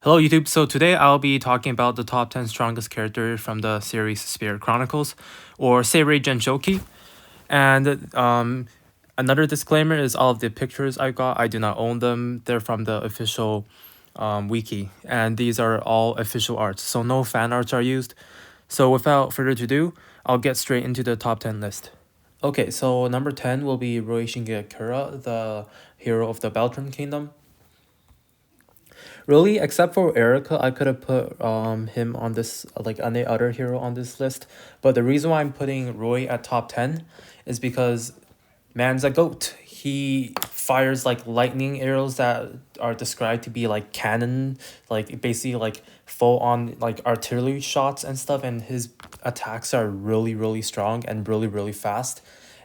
Hello YouTube, so today I'll be talking about the top 10 strongest characters from the series Spirit Chronicles, or Seirei Genshoki. And another disclaimer is all of the pictures I got, I do not own them. They're from the official wiki, and these are all official arts, so no fan arts are used. So without further ado, I'll get straight into the top 10 list. Okay, so number 10 will be Roishinge Akira, the hero of the Beltram Kingdom. Really, except for Erica, I could have put him on this, like any other hero on this list. But the reason why I'm putting Roy at top 10 is because man's a goat. He fires like lightning arrows that are described to be like cannon, like basically like full on like artillery shots and stuff, and his attacks are really strong and really fast.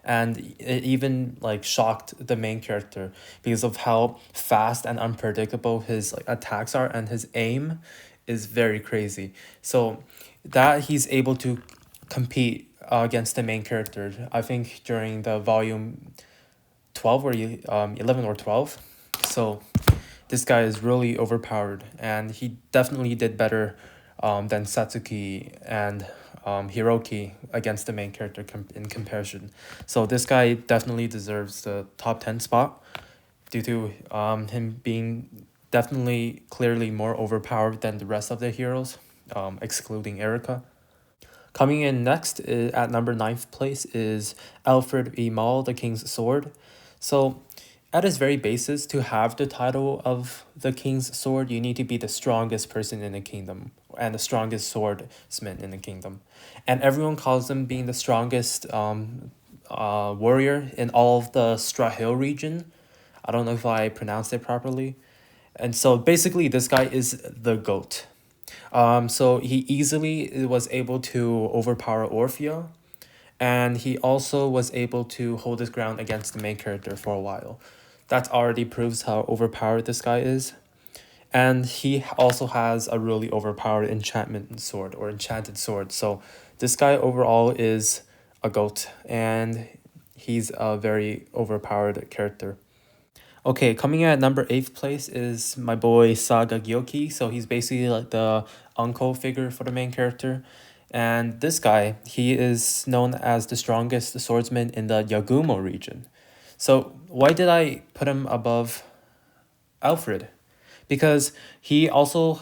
And it even like shocked the main character because of how fast and unpredictable his like attacks are, and his aim is very crazy. So that he's able to compete against the main character, I think during the volume 12 or 11 or 12. So this guy is really overpowered, and he definitely did better than Satsuki and Hiroki against the main character in comparison. So this guy definitely deserves the top 10 spot due to him being definitely clearly more overpowered than the rest of the heroes, excluding Erica. Coming in next at number ninth place is Alfred E. Maul, the King's Sword. So, at its very basis, to have the title of the King's Sword, you need to be the strongest person in the kingdom and the strongest swordsman in the kingdom. And everyone calls him being the strongest warrior in all of the Strahil region. I don't know if I pronounced it properly. And so basically, this guy is the GOAT. So he easily was able to overpower Orphea, and he also was able to hold his ground against the main character for a while. That already proves how overpowered this guy is. And he also has a really overpowered enchantment sword or enchanted sword. So this guy overall is a GOAT, and he's a very overpowered character. Okay, coming in at number 8th place is my boy Saga Gyoki. So he's basically like the uncle figure for the main character. And this guy, he is known as the strongest swordsman in the Yagumo region. So why did I put him above Alfred? Because he also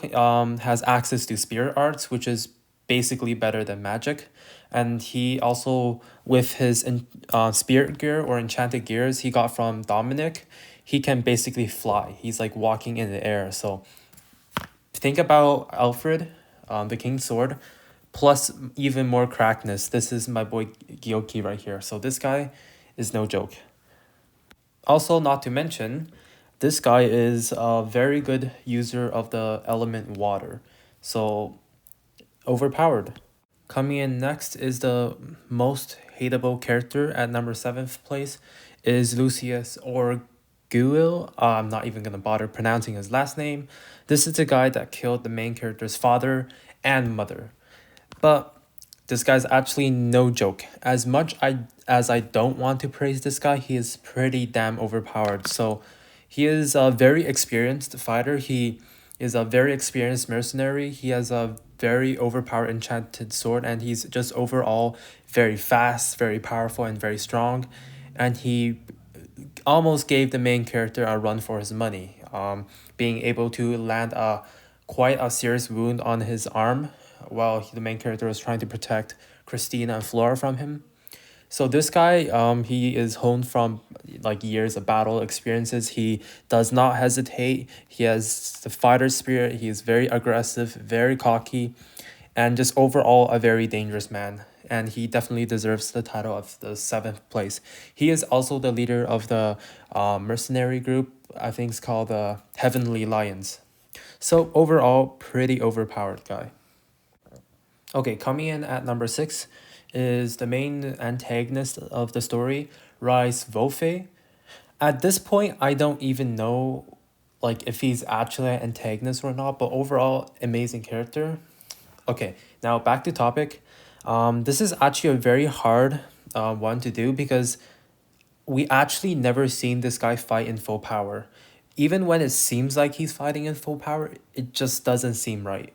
has access to spirit arts, which is basically better than magic. And he also, with his spirit gear or enchanted gears he got from Dominic, he can basically fly. He's like walking in the air. So think about Alfred, the King's Sword, plus even more crackness. This is my boy Gyoki right here. So this guy is no joke. Also, not to mention, this guy is a very good user of the element water. So overpowered. Coming in next is the most hateable character at number 7th place is Lucius or Guil. I'm not even gonna bother pronouncing his last name. This is the guy that killed the main character's father and mother. But this guy's actually no joke. As I don't want to praise this guy, he is pretty damn overpowered. So he is a very experienced fighter. He is a very experienced mercenary. He has a very overpowered enchanted sword, and he's just overall very fast, very powerful, and very strong. And he almost gave the main character a run for his money, being able to land quite a serious wound on his arm while the main character was trying to protect Christina and Flora from him. So this guy, he is honed from like years of battle experiences. He does not hesitate. He has the fighter spirit. He is very aggressive, very cocky, and just overall a very dangerous man. And he definitely deserves the title of the 7th place. He is also the leader of the mercenary group. I think it's called the Heavenly Lions. So overall, pretty overpowered guy. Okay, coming in at number 6 is the main antagonist of the story, Rise Vofe. At this point, I don't even know like if he's actually an antagonist or not, but overall, amazing character. Okay, now back to topic. This is actually a very hard one to do because we actually never seen this guy fight in full power. even when it seems like he's fighting in full power, it just doesn't seem right.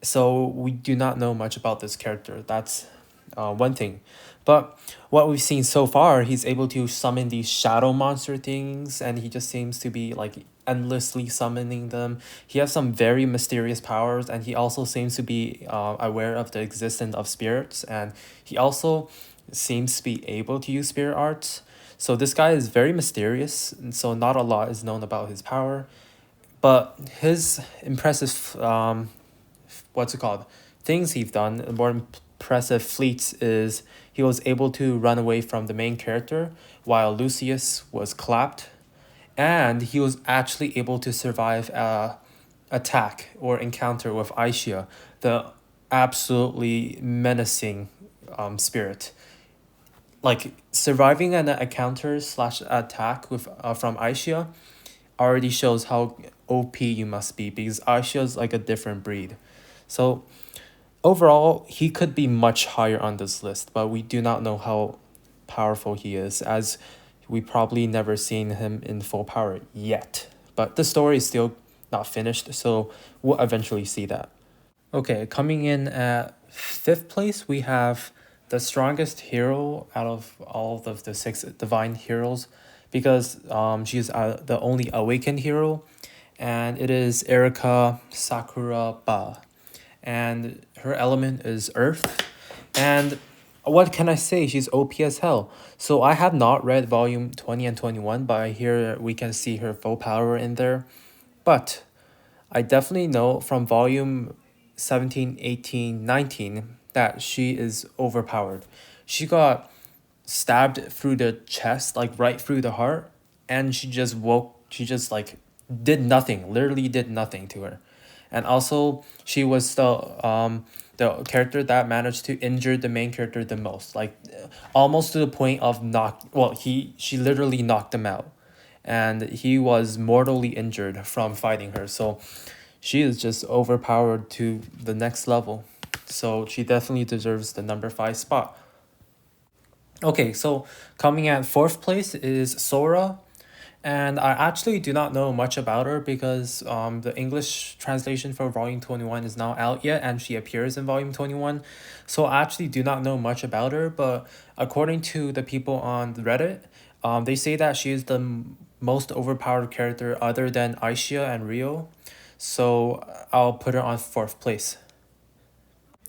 So we do not know much about this character. That's one thing. But what we've seen so far, he's able to summon these shadow monster things, and he just seems to be like endlessly summoning them. He has some very mysterious powers, and he also seems to be aware of the existence of spirits, and he also seems to be able to use spirit arts. So this guy is very mysterious, and so not a lot is known about his power. But his impressive what's it called, things he's done, more impressive feats, is he was able to run away from the main character while Lucius was clapped, and he was actually able to survive a attack or encounter with Aisha, the absolutely menacing spirit. Like surviving an encounter slash attack with from Aisha already shows how OP you must be, because Aisha is like a different breed. So overall, he could be much higher on this list, but we do not know how powerful he is, as we probably never seen him in full power yet. But the story is still not finished, so we'll eventually see that. Okay, coming in at fifth place, we have the strongest hero out of all of the six divine heroes, because she's the only awakened hero, and it is Erika Sakuraba, and her element is earth. And what can I say? She's OP as hell. So I have not read volume 20 and 21, but I hear we can see her full power in there. But I definitely know from volume 17, 18, 19 that she is overpowered. She got stabbed through the chest, like right through the heart, and she just like did nothing, literally did nothing to her. And also she was the character that managed to injure the main character the most, like almost to the point of she literally knocked him out, and he was mortally injured from fighting her. So she is just overpowered to the next level. So she definitely deserves the number 5 spot. Okay, so coming at fourth place is Sora, and I actually do not know much about her because the English translation for Volume 21 is not out yet, and she appears in Volume 21. So I actually do not know much about her, but according to the people on Reddit, they say that she is the most overpowered character other than Aisha and Rio. So I'll put her on fourth place.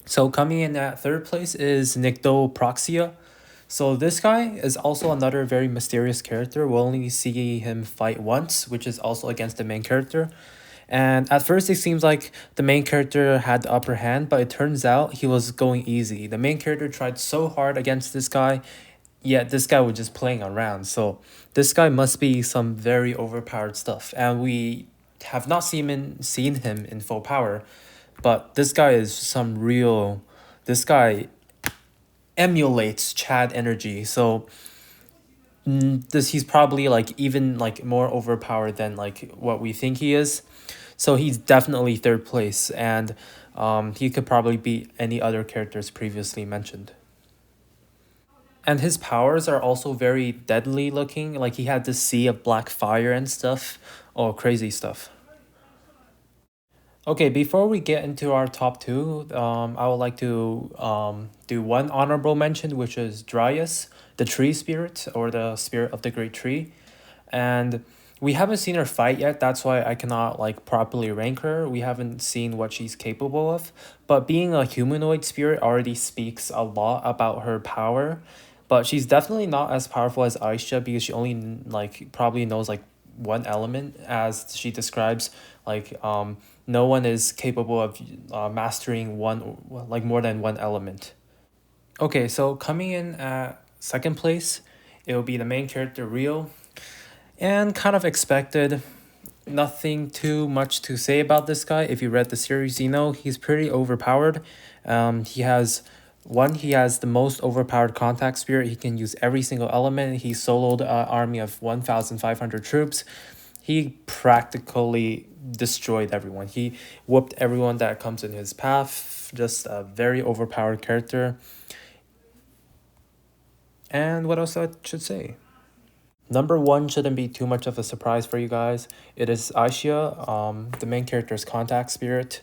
So coming in at third place is Nyctoproxia. So this guy is also another very mysterious character. We'll only see him fight once, which is also against the main character. And at first it seems like the main character had the upper hand, but it turns out he was going easy. The main character tried so hard against this guy, yet this guy was just playing around. So this guy must be some very overpowered stuff. And we have not seen him in full power, but this guy is some real, this guy emulates Chad energy. So this he's probably like even like more overpowered than like what we think he is. So he's definitely third place, and he could probably beat any other characters previously mentioned. And his powers are also very deadly looking. Like he had this sea of black fire and stuff. Oh, crazy stuff. Okay, before we get into our top two, I would like to do one honorable mention, which is Dryas, the tree spirit, or the spirit of the great tree. And we haven't seen her fight yet. That's why I cannot like properly rank her. We haven't seen what she's capable of. But being a humanoid spirit already speaks a lot about her power. But she's definitely not as powerful as Aisha, because she only like probably knows like one element, as she describes. Like no one is capable of mastering one, like more than one element. Okay, so coming in at second place, it will be the main character Rio, and kind of expected. Nothing too much to say about this guy. If you read the series, you know he's pretty overpowered. He has the most overpowered contact spirit. He can use every single element. He soloed an army of 1,500 troops. He practically destroyed everyone. He whooped everyone that comes in his path. Just a very overpowered character. And what else I should say? Number one shouldn't be too much of a surprise for you guys. It is Aisha. The main character is Contact Spirit,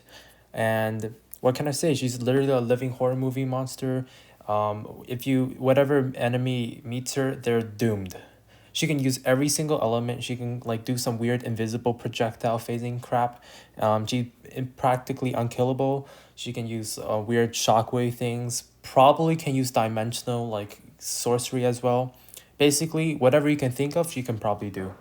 and what can I say? She's literally a living horror movie monster. If you whatever enemy meets her, they're doomed. She can use every single element. She can like do some weird invisible projectile phasing crap. She practically unkillable. She can use weird shockwave things. Probably can use dimensional like sorcery as well. Basically, whatever you can think of, she can probably do.